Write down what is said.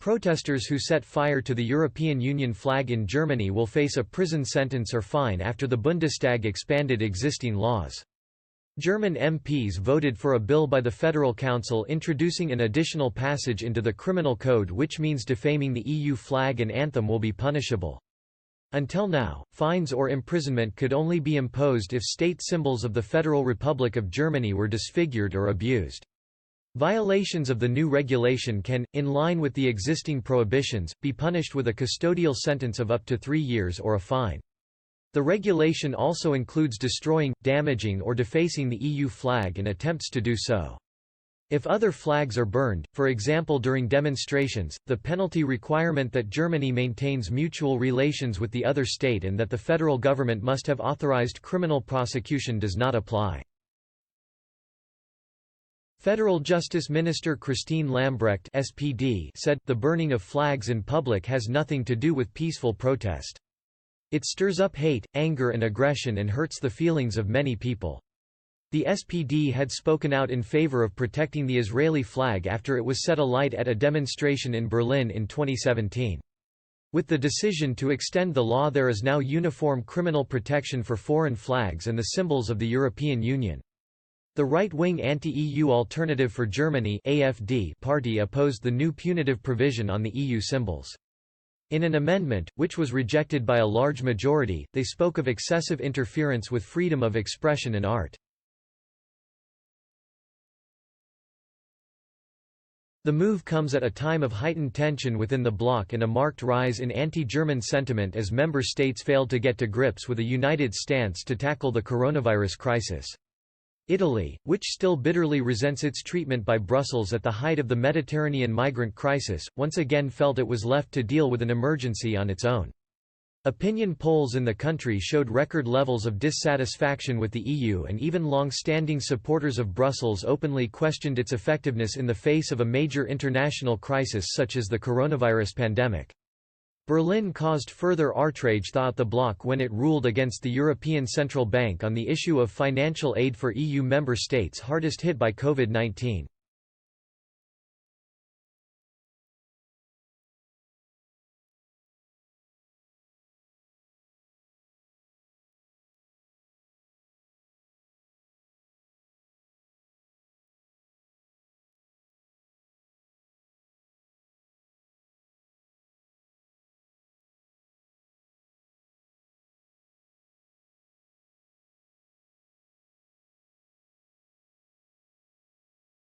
Protesters who set fire to the European Union flag in Germany will face a prison sentence or fine after the Bundestag expanded existing laws. German MPs voted for a bill by the Federal Council introducing an additional passage into the Criminal Code which means defaming the EU flag and anthem will be punishable. Until now, fines or imprisonment could only be imposed if state symbols of the Federal Republic of Germany were disfigured or abused. Violations of the new regulation can, in line with the existing prohibitions, be punished with a custodial sentence of up to 3 years or a fine. The regulation also includes destroying, damaging or defacing the EU flag and attempts to do so. If other flags are burned, for example during demonstrations, the penalty requirement that Germany maintains mutual relations with the other state and that the federal government must have authorized criminal prosecution does not apply. Federal Justice Minister Christine Lambrecht (SPD) said, "The burning of flags in public has nothing to do with peaceful protest. It stirs up hate, anger and aggression and hurts the feelings of many people." The SPD had spoken out in favor of protecting the Israeli flag after it was set alight at a demonstration in Berlin in 2017. With the decision to extend the law, there is now uniform criminal protection for foreign flags and the symbols of the European Union. The right-wing Anti-EU Alternative for Germany (AfD) party opposed the new punitive provision on the EU symbols. In an amendment, which was rejected by a large majority, they spoke of excessive interference with freedom of expression and art. The move comes at a time of heightened tension within the bloc and a marked rise in anti-German sentiment as member states failed to get to grips with a united stance to tackle the coronavirus crisis. Italy, which still bitterly resents its treatment by Brussels at the height of the Mediterranean migrant crisis, once again felt it was left to deal with an emergency on its own. Opinion polls in the country showed record levels of dissatisfaction with the EU, and even long-standing supporters of Brussels openly questioned its effectiveness in the face of a major international crisis such as the coronavirus pandemic. Berlin caused further outrage throughout the bloc when it ruled against the European Central Bank on the issue of financial aid for EU member states hardest hit by COVID-19.